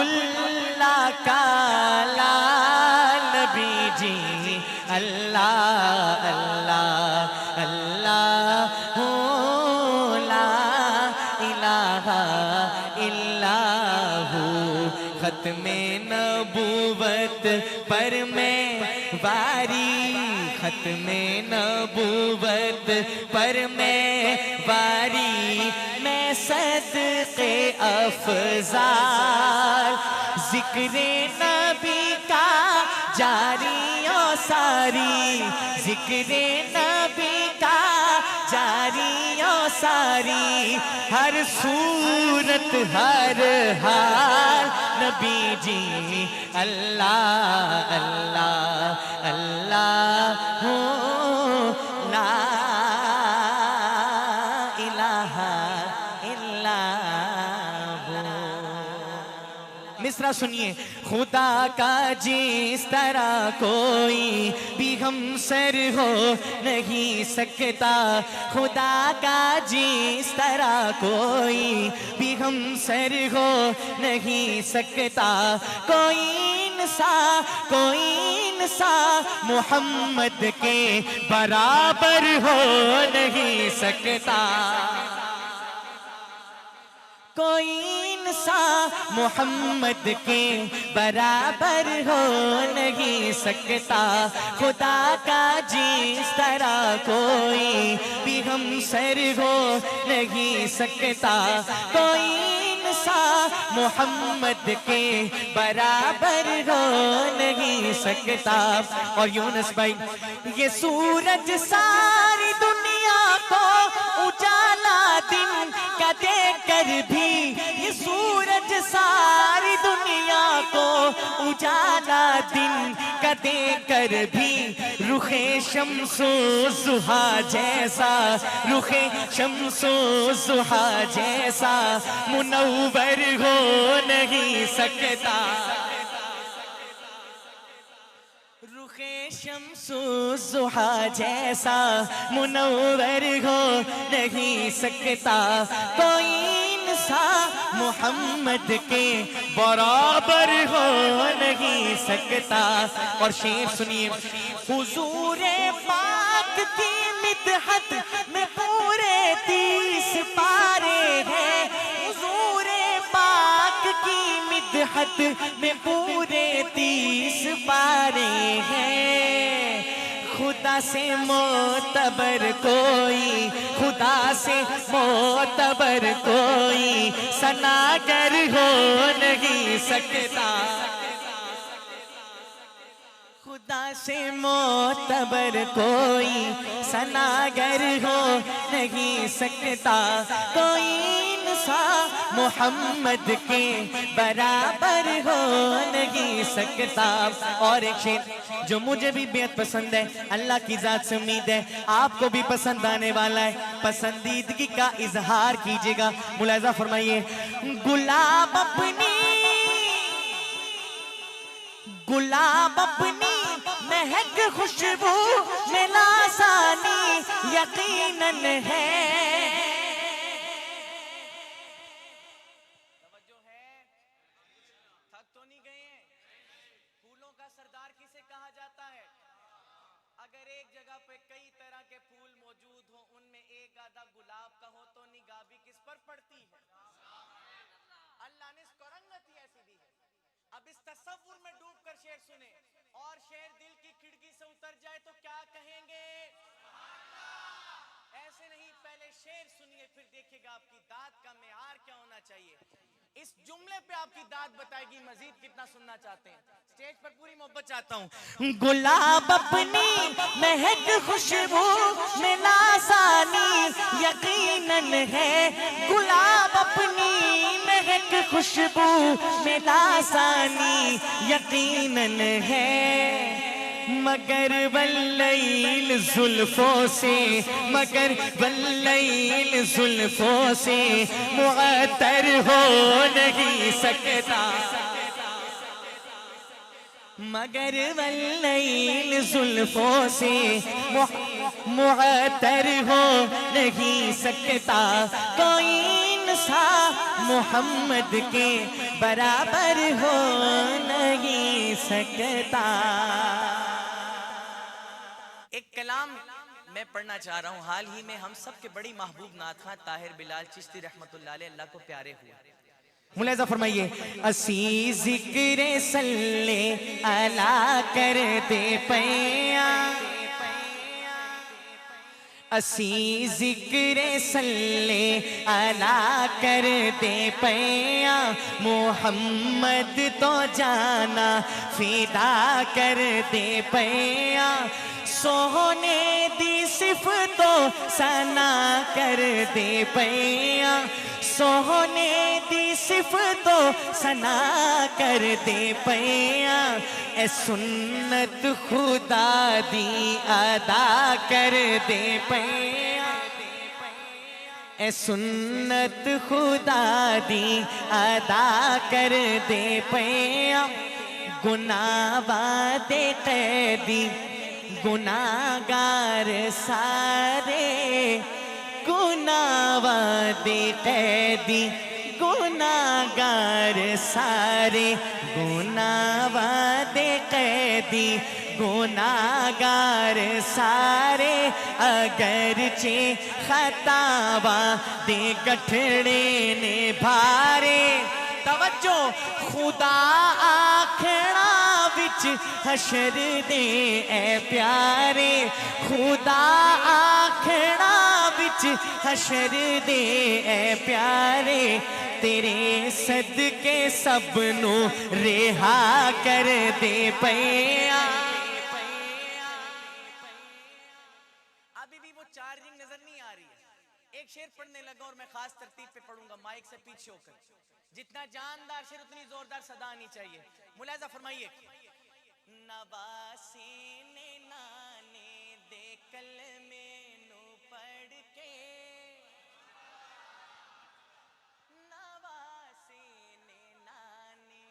عبداللہ کا لال نبی جی اللہ اللہ اللہ لا الہ الا ہو ختم نبوت پر میں واری ختم نبوت پر میں واری میں صدقے افضال ذکر نبی کا جاری و ساری ذکر نبی کا جاری و ساری ہر صورت ہر حال نبی جی اللہ اللہ اللہ لا الہ الا ہو۔ مصرع سنیے، خدا کا جس طرح کوئی بھی ہمسر ہو نہیں سکتا، خدا کا جس طرح کوئی بھی ہمسر ہو نہیں سکتا، کوئی انسان محمد کے برابر ہو نہیں سکتا، کوئی انسان محمد کے برابر ہو نہیں سکتا، خدا کا جس طرح کوئی بھی ہمسر ہو نہیں سکتا، کوئی انسان محمد کے برابر ہو نہیں سکتا۔ اور یونس بھائی، یہ سورج ساری دنیا کو اجالا دن کا دے کر بھی، یہ سورج ساری دنیا کو اجالا دن کا دے کر بھی، رخ شمس و ضحیٰ جیسا، رخ شمس و ضحیٰ جیسا منور ہو نہیں سکتا، رخ شمس و ضحیٰ جیسا منور ہو نہیں سکتا، کوئی انسان محمد کے برابر ہو نہیں سکتا۔ اور شعر سنیے، حضور پاک کی مدحت میں پورے 30 پارے ہیں، حضور پاک کی مدحت میں پورے 30 پارے ہیں، خدا سے معتبر کوئی، خدا سے معتبر کوئی ثناگر ہو نہیں سکتا، خدا سے معتبر کوئی ثناگر ہو نہیں سکتا، کوئی انسان محمد کے برابر ہو نہیں سکتا۔ اور ایک شعر جو مجھے بھی بہت پسند ہے، اللہ کی ذات سے امید ہے آپ کو بھی پسند آنے والا ہے، پسندیدگی کا اظہار کیجئے گا، ملاحظہ فرمائیے، گلاب اپنی مہک خوشبو میں لاسانی یقیناً ہے، توجہ ہے، تھک تو نہیں گئے ہیں؟ پھولوں کا سردار کسے کہا جاتا ہے؟ اگر ایک جگہ پہ کئی طرح کے پھول موجود ہوں، ان میں ایک آدھا گلاب کا ہو تو نگاہ بھی کس پر پڑتی ہے؟ اللہ نے اس کو رنگت ہی ایسی دی ہے۔ اب اس تصور میں ڈوب کر شعر سنیں، اور شعر دل کی کھڑکی سے اتر جائے تو کیا کہیں گے؟ ایسے نہیں، پہلے شعر سنیے پھر دیکھیں گا آپ کی داد کا معیار کیا ہونا چاہیے۔ اس جملے پہ آپ کی داد بتائے گی مزید کتنا سننا چاہتے ہیں۔ سٹیج پر پوری محبت چاہتا ہوں۔ گلاب اپنی مہک خوشبو میں لاسانی یقیناً ہے، گلاب اپنی مہک خوشبو میں لاسانی یقیناً ہے، مگر واللیل زلفوں سے، مگر واللیل زلفوں سے معطر ہو نہیں سکتا، مگر واللیل زلفوں سے معطر ہو نہیں سکتا، کوئی انسان محمد کے برابر ہو نہیں سکتا. ایک کلام میں پڑھنا چاہ رہا ہوں. حال ہی میں ہم سب کے بڑی محبوب نعت خواں طاہر بلال چشتی رحمت اللہ علیہ اللہ کو پیارے ہوئے. ملاحظہ فرمائیے. اسی ذکر صلی علی کر دے پیاں, اسی ذکر صلی علی کر دے پیاں, محمد تو جانا فدا کر دے پیاں, سونے دی صفتوں ثنا کر دے پیاں, سونے دی صفتوں ثنا کر دے پیاں, اے سنت خدا دی ادا کر دے پیاں, اے سنت خدا دی ادا کر دے پیاں, گناہ وعدے قیدی گناہگار سارے, گناہ وعدے قیدی گناہگار سارے, گناہ وعدے قیدی گناہگار سارے, اگرچہ خطا وعدے گٹھڑے نے بھارے. توجہ, خدا آکھنا وچ حشر دے اے پیارے, خدا آکھنا وچ حشر دے اے پیارے, تیرے صدقے سب نو رہا کر دے پیاں. ابھی بھی وہ چارجنگ نظر نہیں آ رہی ہے. ایک شعر پڑھنے لگا اور میں خاص ترتیب پہ پڑھوں گا مائک سے پیچھے ہو کر. جتنا جاندار شعر اتنی زوردار صدا آنی چاہیے. ملاحظہ فرمائیے. نواسے نے نانے دے کلمے نو پڑھ کے, نواسے نے نانے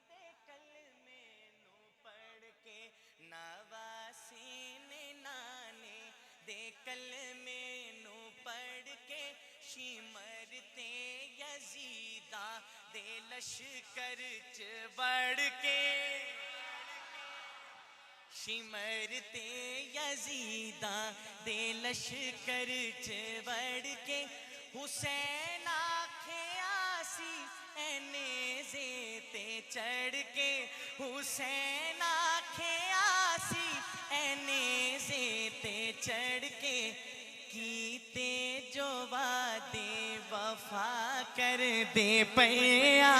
دے کلمے نو پڑھ کے, نواسے نے نانے دے کلمے نو پڑھ کے, شمرتے یزیداں دے لشکر چ بڑھ کے, شمرتے یزیداں دے لشکر چ بڑھ کے, حسین آکھے آسی اے نیزے تے چڑھ کے, حسین آکھے آسی اے نیزے تے چڑھ کے, کیتے جو وعدے وفا کر دے پیاں,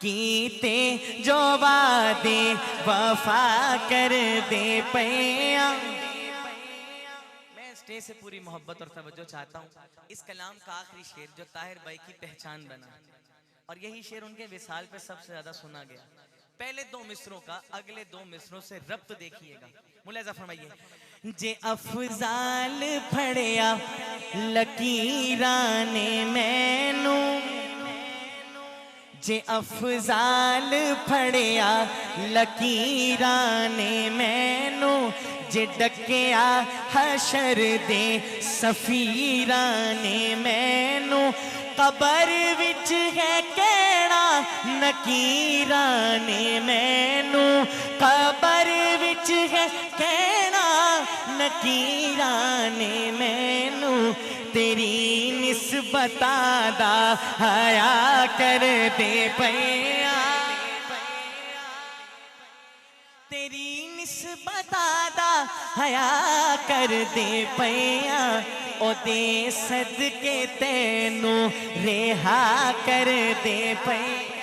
کیتے جو وعدے وفا کر دے پیاں. میں اسٹیج سے پوری محبت اور توجہ چاہتا ہوں. اس کلام کا آخری شعر جو طاہر بھائی کی پہچان بنا, اور یہی شعر ان کے وصال پہ سب سے زیادہ سنا گیا. پہلے دو مصروں کا اگلے دو مصروں سے ربط دیکھیے گا. ملاحظہ فرمائیے. جے افضال پھڑیا لکیراں نے مینو, جے افضال پھڑیا لکیراں نے مینو, جے ڈکیا حشر دے سفیراں نے مینو, قبر وچ ہے کیڑا نکیراں نے مینو, قبر وچ ہے کیڑا نکیراں نے مینو, تیری نسبت دا حیا کر دے پیاں, تیری نسبت دا حیا کر دے پیاں, او دے صدقے تینو رہا کر دے پیاں.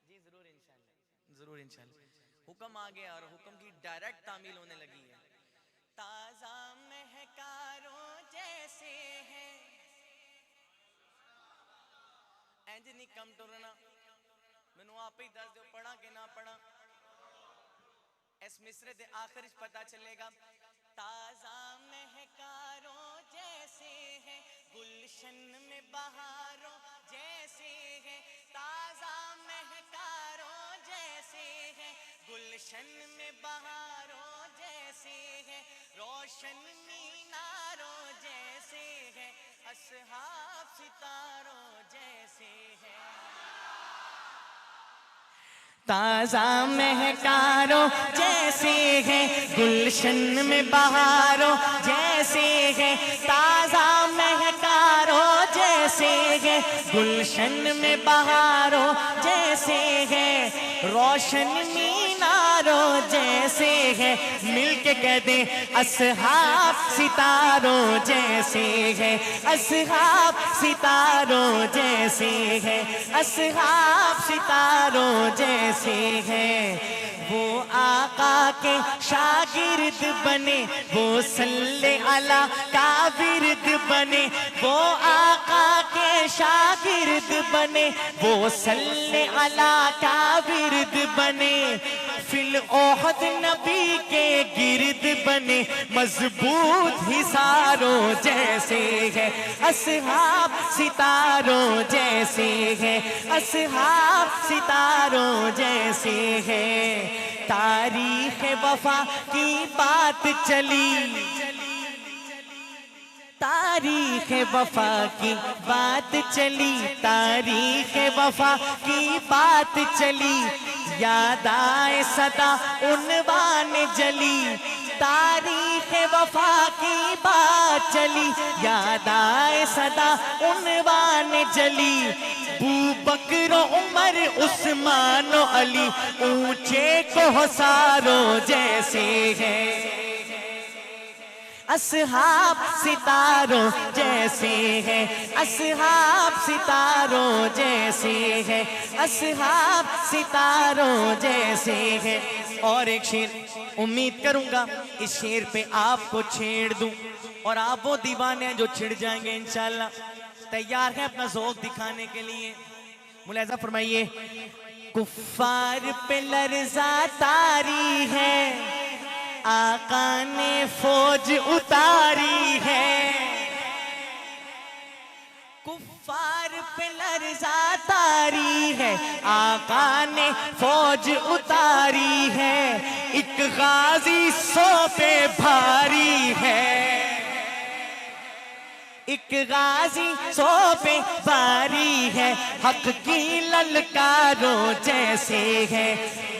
جی ضرور انشاءاللہ, ضرور انشاءاللہ. حکم آ گیا اور حکم کی ڈائریکٹ تعمیل ہونے لگی ہے. تازہ مہکاروں جیسے ہے اینج نہیں کم ٹرنا, مینوں آپ ہی دس دیو پڑھا کہ نہ پڑھا. اس مصرے دے آخر اس پتہ چلے گا. تازہ مہکاروں جیسے ہے گلشن میں بہاروں جیسے ہے, تازہ مہکاروں جیسے ہے گلشن میں بہاروں جیسے ہے, روشن میناروں جیسے ہے, اصحاب ستاروں جیسے ہے تازہ مہکاروں جیسے ہے گلشن میں بہاروں جیسے ہے تازہ مہکاروں جیسے ہے گلشن میں بہاروں جیسے ہے روشن میناروں جیسے ہے مل کے کہہ دیں اصحاب ستاروں جیسے ہے اصحاب ستاروں جیسے ہے اصحاب ستاروں جیسے ہے وہ آقا کے شاگرد بنے وہ صلی اللہ کا ورد بنے وہ آقا کے شاگرد بنے وہ صلی اللہ کا ورد بنے فی الاحد نبی کے گرد بنے مضبوط حصاروں جیسے ہے اصحاب ستاروں جیسے ہے اصحاب ستاروں جیسے ہے تاریخ وفا کی بات چلی تاریخ وفا کی بات چلی تاریخ وفا کی بات چلی یاد آئے صدا عنوان جلی تاریخ وفا کی بات چلی یاد آئے صدا عنوان جلی ابو بکر و عمر عثمان و علی اونچے کوہساروں جیسے ہیں اصحاب ستاروں جیسے ہے اصحاب ستاروں جیسے ہے اصحاب ستاروں جیسے ہے اور ایک شعر امید کروں گا اس شعر پہ آپ کو چھیڑ دوں اور آپ وہ دیوانے ہیں جو چھڑ جائیں گے انشاءاللہ تیار ہیں اپنا ذوق دکھانے کے لیے ملاحظہ فرمائیے کفار پہ لرزہ طاری ہے آقا نے فوج اتاری ہے کفار پہ لرزہ طاری ہے آقا نے فوج اتاری ہے ایک غازی سو پہ بھاری ہے ایک غازی سو پہ بھاری ہے حق کی للکاروں جیسے ہے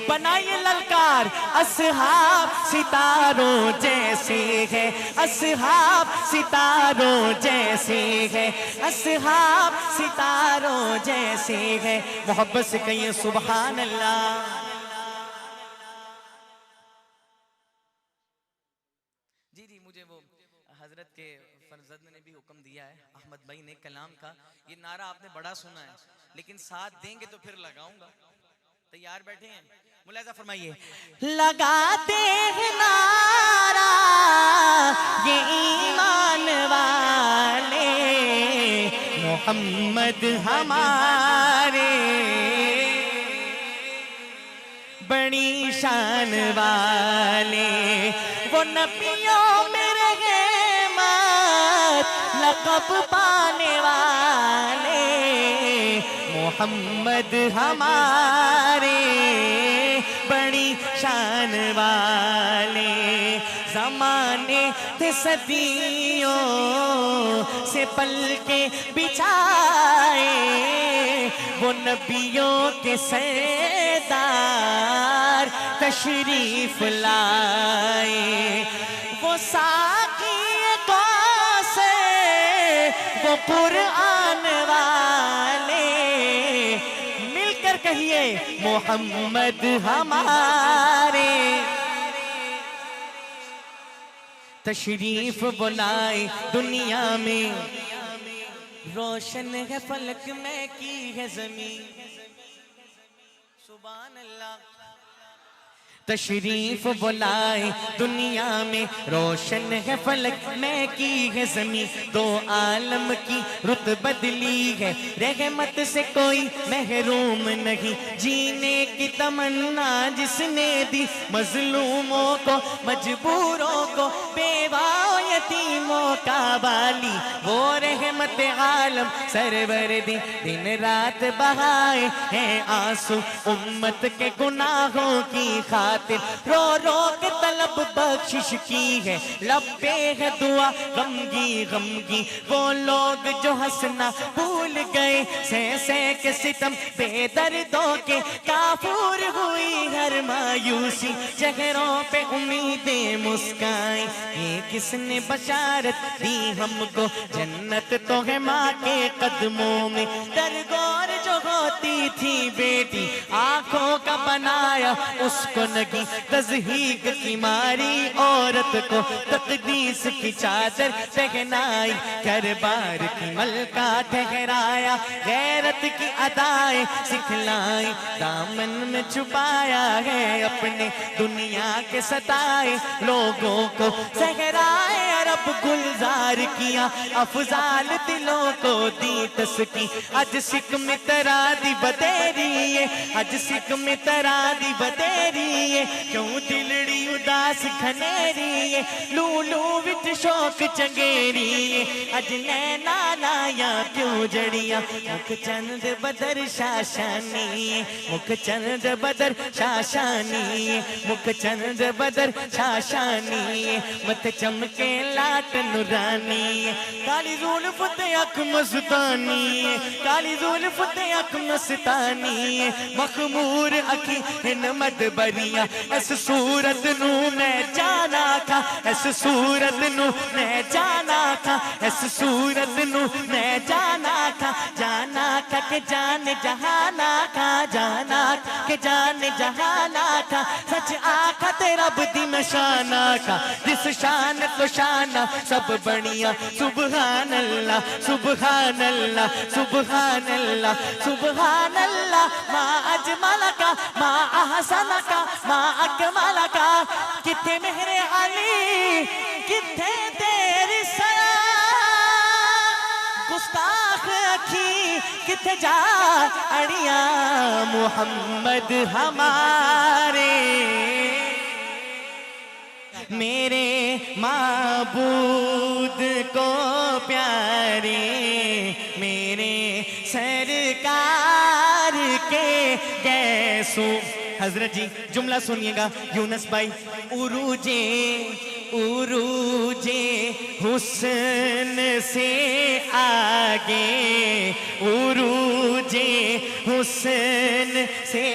بنائیے للکار اصحاب ستاروں جیسے ہے اصحاب ستاروں جیسے ہے اصحاب ستاروں جیسے ہے محبت سے کہیے سبحان اللہ جی مجھے وہ حضرت کے فرزند نے بھی حکم دیا ہے احمد بھائی نے کلام کا یہ نعرہ آپ نے بڑا سنا ہے لیکن ساتھ دیں گے تو پھر لگاؤں گا تیار بیٹھے ہیں ملاحظہ فرمائیے لگاتے ہیں نعرہ یہ ایمان والے محمد ہمارے بڑی شان والے وہ نبیوں میں رحمت لقب پانے والے محمد ہمارے بڑی شان والے زمانے تھے صدیوں سے پل کے بچھائے وہ نبیوں کے سردار تشریف لائے وہ ساقی وہ قرآن والے مل کر کہیے محمد ہمارے تشریف بلائے دنیا میں روشن ہے فلک میں کی ہے زمین سبحان اللہ تشریف بلائے دنیا میں روشن ہے فلک میں کی ہے زمین دو عالم کی رت بدلی ہے رحمت سے کوئی محروم نہیں جینے کی تمنا جس نے دی مظلوموں کو مجبوروں کو بیوہ یتیموں کا والی، وہ رحمت عالم سرور دی، دن رات بہائے ہیں آنسو امت کے گناہوں کی خاطر، رو رو کے طلب بخشش کی ہے، لب پہ ہے دعا غمگی غمگی، وہ لوگ جو ہنسنا بھول گئے، سہ کے ستم بے دردوں کے، کافور ہوئی ہر مایوسی، چہروں پہ امیدیں مسکائیں، یہ کس نے بشارت دی ہم کو، جنت تو ہے ماں کے قدموں میں، درگور جو ہوتی تھی بیٹی، آنکھوں کا بنایا اس کو نگی، تضحیق کی ماری عورت کو تقدیس کی چادر پہنائی، گھر-بار کی ملکہ ٹھہرایا، غیرت کی ادائیں سکھلائی، دامن میں چھپایا ہے اپنے دنیا کے ستائے لوگوں کو، صحرائے عرب گلزار کیا، افضال دلوں کو دی تسکی، اج سکم ترا دی بدیریے، اج سکم ترا دی بدیریے، کیوں دلڑی اداس گھنیریے، لولو وچ شوق چنگیریے، اج نینا لایا کیوں جڑیاں، مکھ چند بدر شاشانی، مکھ چند بدر شاشانی، مکھ چند بدر شاشانی، مت چمکے لاٹ نورانی، کالی زلف تے اکھ مستانی، کالی زلف تے اکھ مستانی، مخمور اکھی ہن مدبریاں، اس صورت نو میں جانا تھا، اس صورت نو میں جانا تھا، اس صورت نو میں جانا تھا، جانا تھا کہ جان جہانا تھا، جانا تھا کہ جان جہانا تھا، سچ آقا تیرا بدی میں شانہ تھا، جس شان تو شانہ سب بڑیاں، سبحان اللہ سبحان اللہ سبحان اللہ سبحان اللہ، ما اجملکا ما احسنکا ما اکملکا، کتھے مہر علی کتھے تیری سیا، گستاخ اکھی کتھے جا اڑیاں، محمد ہمارے میرے معبود کو پیارے، میرے سرکار کے گیسوں، حضرت جی جملہ سنیے گا یونس بھائی، عروجے عروجے حسن سے آگے، عروجے حسن سے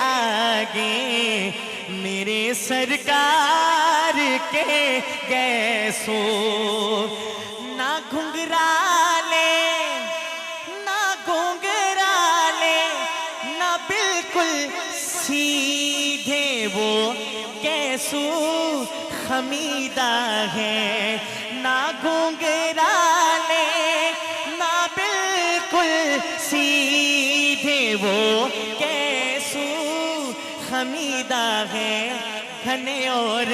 آگے، میرے سرکار کے گیسوں، نہ گھنگرالے نہ گھنگرالے، نہ بالکل سیدھے، وہ گیسوں خمیدہ ہے، نہ گھنگرالے نہ بالکل سیدھے، وہ گیسوں خمیدہ ہے، گھنے اور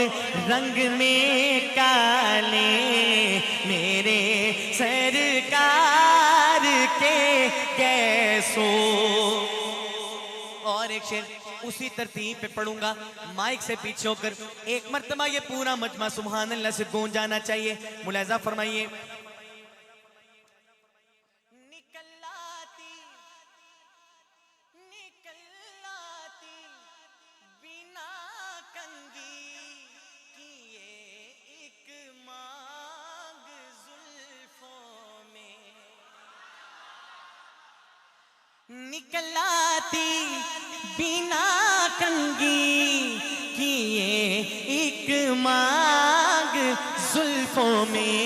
رنگ میں کالے، میرے سرکار کے گیسوں۔ اور ایک شعر اسی ترتیب پہ پڑھوں گا، مائک سے پیچھے ہو کر ایک مرتبہ یہ پورا مجمع سبحان اللہ سے گونج جانا چاہیے، ملاحظہ فرمائیے۔ نکل آتی بنا کنگھی کیے ایک مانگ زلفوں میں،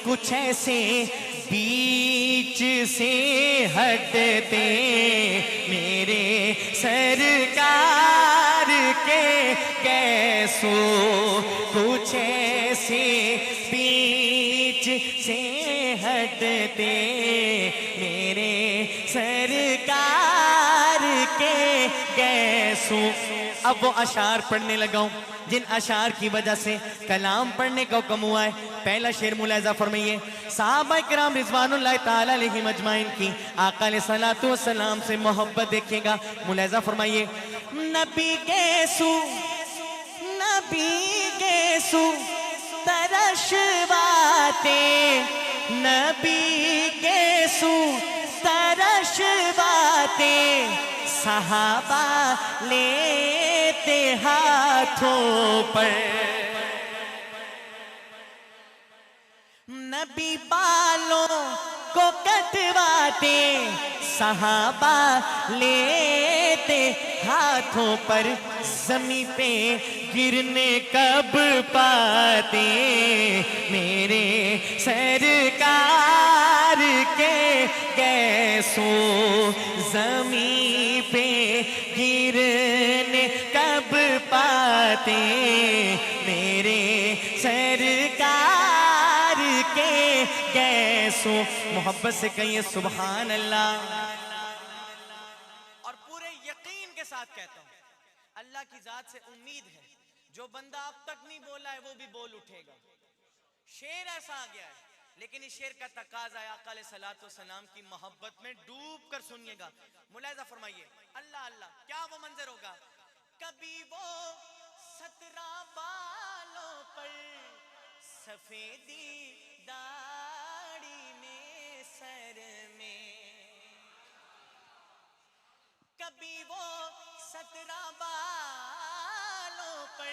کچھ ایسے بیچ سے ہٹتے میرے سرکار کے گیسوں، کچھ ایسے بیچ سے ہٹتے میرے سرکار کے گیسوں۔ اب وہ اشعار پڑھنے لگا ہوں جن اشعار کی وجہ سے کلام پڑھنے کا حکم ہوا ہے۔ پہلا شعر ملاحظہ فرمائیے، صحابہ کرام رضوان اللہ تعالی علیہم اجمعین کی آقا علیہ الصلوۃ والسلام سے محبت دیکھیے گا، ملاحظہ فرمائیے۔ نبی گیسو ترشوا باتیں نبی کے سو ترش باتیں صحابہ لیتے ہاتھوں پر نبی بالوں کو کٹواتے صحابہ لیتے ہاتھوں پر زمین پہ گرنے کب پاتے میرے سرکار کے گیسوں زمین پہ گرنے کب پاتے میرے سرکار کے گیسوں محبت سے کہیے سبحان اللہ اور پورے یقین کے ساتھ کہتا ہوں اللہ کی ذات سے امید ہے جو بندہ اب تک نہیں بولا ہے وہ بھی بول اٹھے گا شعر ایسا آ گیا ہے لیکن اس شعر کا تقاضا ہے آقا علیہ الصلوۃ والسلام کی محبت میں ڈوب کر سنیے گا ملاحظہ فرمائیے اللہ اللہ کیا وہ منظر ہوگا کبھی وہ 17 بالوں پر سفیدی داڑھی میں سر میں کبھی وہ 17 بالوں پر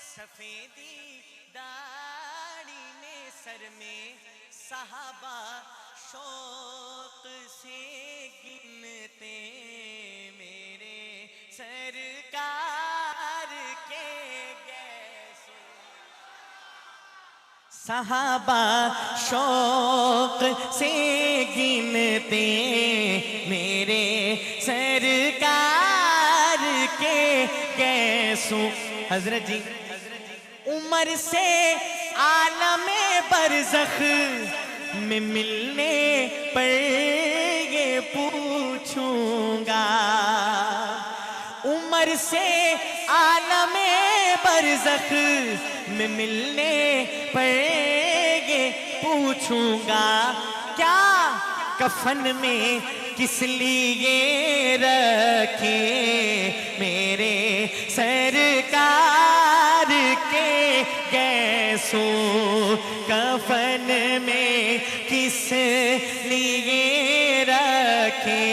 سفیدی داڑھی میں سر میں صحابہ شوق سے گنتے میرے سرکار کے گیسوں صحابہ شوق سے گنتے میرے سرکار کے گیسوں حضرت جی عمر سے عالم برزخ میں ملنے پر یہ پوچھوں گا عمر سے عالم برزخ میں ملنے پر یہ پوچھوں گا کیا کفن میں کس لیے رکھے میرے سرکار کے گیسوں کفن میں کس لیے رکھے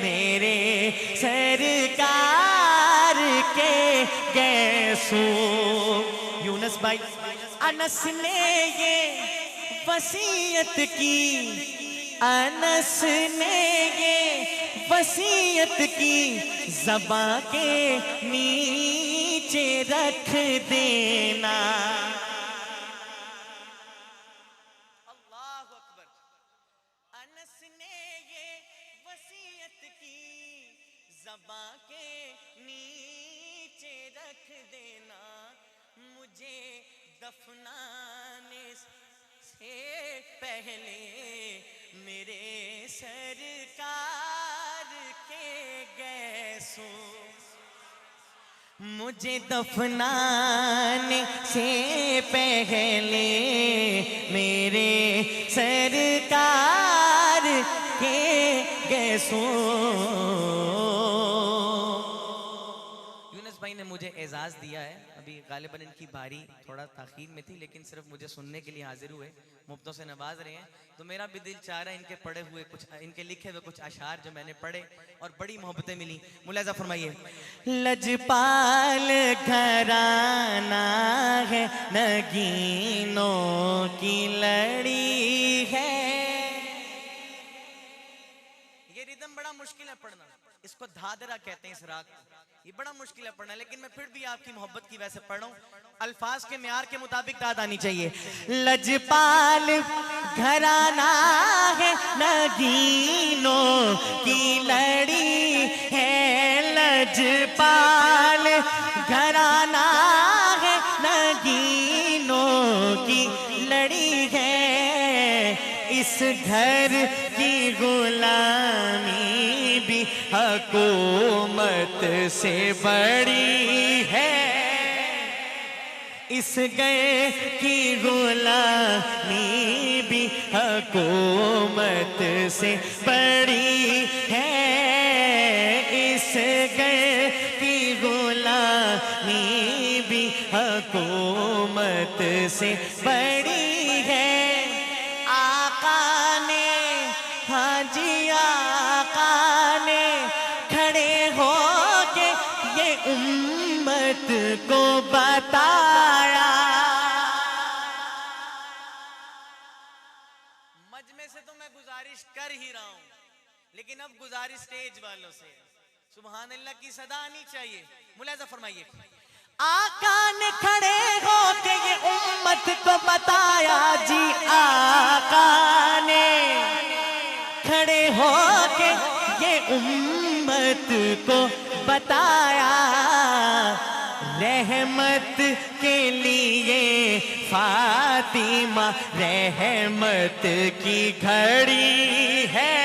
میرے سرکار کے گیسوں یونس بھائی انس نے یہ وصیت کی انس نے یہ وصیت کی زباں کے نیچے رکھ دینا اللہ اکبر انس نے یہ وصیت کی زباں کے نیچے رکھ دینا مجھے دفنانے سے پہلے میرے سرکار کے گیسوں مجھے دفنانے سے پہلے میرے سرکار کے گیسوں یونس بھائی نے مجھے اعزاز دیا ہے ابھی غالباً ان کی باری تھوڑا تاخیر میں تھی لیکن صرف مجھے سننے کے لیے حاضر ہوئے مفتوں سے نواز رہے ہیں تو میرا بھی دل چاہ رہا ہے ان کے پڑھے ہوئے کچھ ان کے لکھے ہوئے کچھ اشعار جو میں نے پڑھے اور بڑی محبتیں ملی ملاحظہ فرمائیے لجپال گھرانہ ہے نگینوں کی لڑی ہے یہ ریدم بڑا مشکل ہے پڑھنا اس کو دھادرا کہتے ہیں اس راگ کو یہ بڑا مشکل ہے پڑھنا لیکن میں پھر بھی آپ کی محبت کی وجہ سے پڑھ رہا ہوں الفاظ کے معیار کے مطابق داد آنی چاہیے لجپال گھرانہ ہے نگینوں کی لڑی ہے لجپال گھرانہ ہے نگینوں کی لڑی ہے اس گھر کی غلامی بھی حکومت سے بڑی ہے اس گھر کی غلامی بھی حکومت سے بڑی ہے اس گھر کی غلامی بھی حکومت سے بڑی ہے آقا نے، ہاں جی آقا نے کھڑے ہو کے یہ امت کو بتایا. مجمع سے تو میں گزارش کر ہی رہا ہوں، لیکن اب گزارش سٹیج والوں سے. سبحان اللہ کی صدا آنی چاہیے. ملاحظہ فرمائیے. آقا نے کھڑے ہو کے یہ امت کو بتایا جی، آقا نے کھڑے ہو کے یہ امت کو بتایا. رحمت کے لیے فاطمہ رحمت کی گھڑی ہے،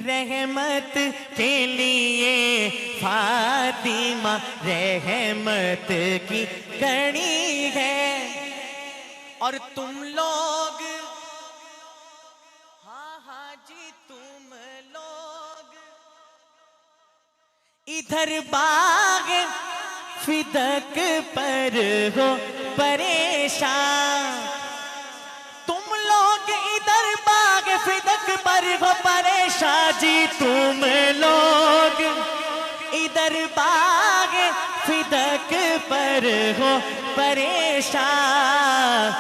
رحمت کے لیے فاطمہ رحمت کی گھڑی ہے. اور تم لوگ، ہاں ہاں جی تم لوگ، ادھر باغ فدق پر ہو پریشان. تم لوگ ادھر باغ فدق پر ہو پریشان جی، تم لوگ ادھر باغ فدق پر ہو پریشان.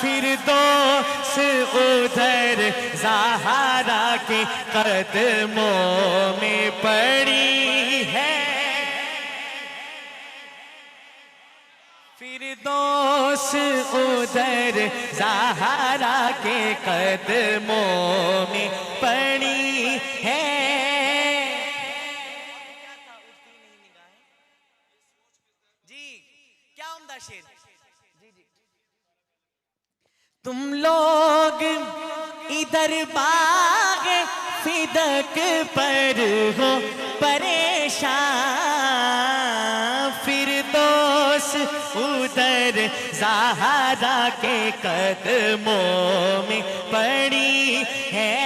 فردوس ادھر زہرا کے قدموں میں پڑی ہے، فردوس ادھر زہرا کے قدموں میں پڑی ہے. جی کیا عمدہ شعر. جی جی. تم لوگ ادھر باغ فدق پر ہو پریشان. فردوس ادھر زہرا کے قدموں میں پڑی ہے،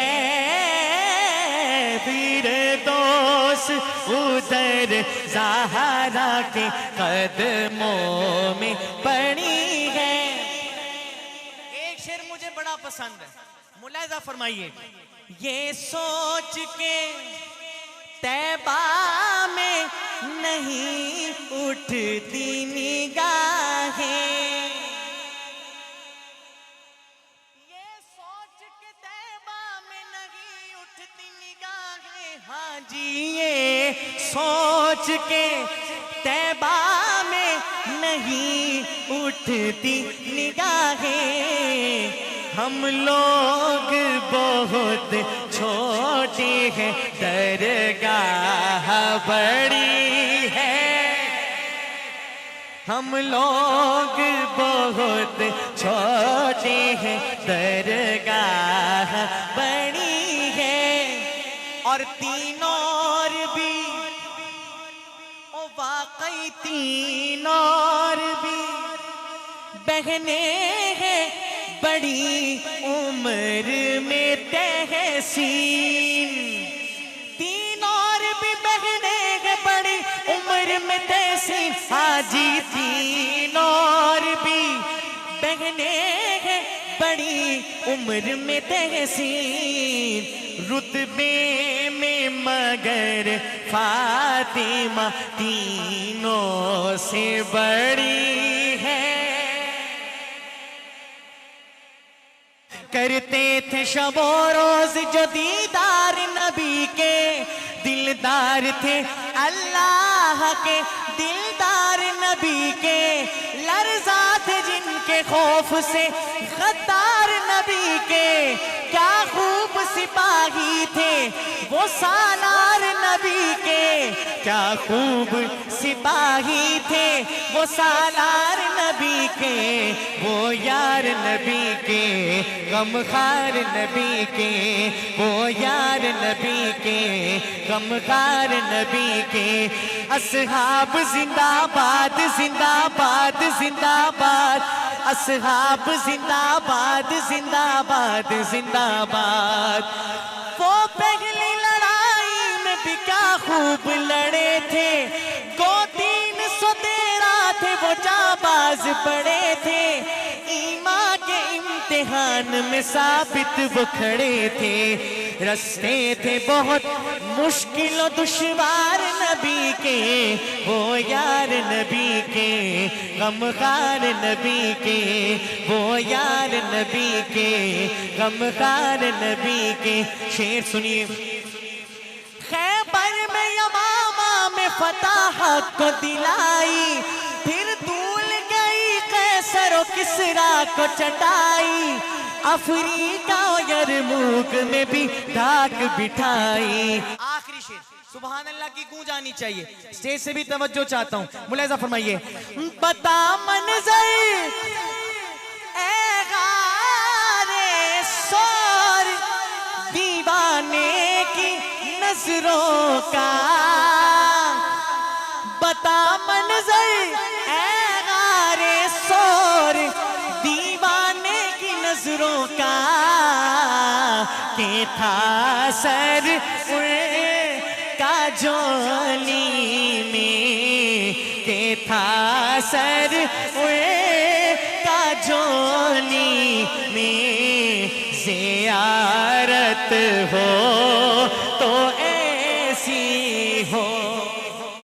فردوس ادھر زہرا کے قدموں میں پڑی ہے. ایک شعر مجھے بڑا پسند ہے. ملاحظہ فرمائیے. یہ سوچ کے طیبہ میں نہیں اٹھتی نگاہیں، یہ سوچ کے طیبہ میں نہیں اٹھتی نگاہیں. ہاں جی یہ سوچ کے طیبہ میں نہیں اٹھتی نگاہیں. ہم لوگ بہت چھوٹے ہیں، درگاہ بڑی ہے. ہم لوگ بہت چھوٹے ہیں، درگاہ بڑی ہے. اور تین اور بھی، او واقعی تین اور بھی بہنیں ہیں بڑی عمر میں تحسین. تین اور بھی بہنیں ہیں بڑی عمر میں تحسین. ہاں جی تین اور بھی بہنیں ہیں بڑی عمر میں تحسین. رتبے میں مگر فاطمہ تینوں سے بڑی ہے. کرتے تھے شب و روز جو دیدار نبی کے، دلدار تھے اللہ کے دلدار نبی کے. لرزا تھے جن کے خوف سے غدار نبی کے. کیا خوب سپاہی تھے وہ سالار نبی کے، کیا خوب سپاہی تھے وہ سالار نبی کے. وہ یار نبی کے غمخوار نبی کے، وہ یار نبی کے غمخوار نبی کے. اصحاب زندہ باد زندہ باد زندہ باد، اصحاب زندہ باد زندہ باد زندہ باد. وہ پہلی لڑائی میں بھی کیا خوب لڑے تھے، گو 313 تھے وہ جانباز پڑے تھے. میدان میں ثابت وہ کھڑے تھے، رستے تھے بہت مشکل و دشوار نبی کے، وہ یار نبی کے غمخوار نبی کے، وہ یار نبی کے غمخوار نبی کے۔ شعر سنیے، خیبر میں یمامہ میں فتح کو دلائی، پھر دھول گئی قیصر و کسریٰ کو چٹائی، افریقہ و یرموک میں بھی دھاک بٹھائی۔ آخری شعر، سبحان اللہ کی گونج آنی چاہیے، اسٹیج سے بھی توجہ چاہتا ہوں، ملاحظہ فرمائیے۔ بتا منظر اے غار سور دیوانے کی نظروں کا، بتا منظر اے غار سور دیوانے کی نظروں کا، کہ تھا سر ان کا جولی میں، کہ تھا سر ان کا جولی میں، زیارت ہو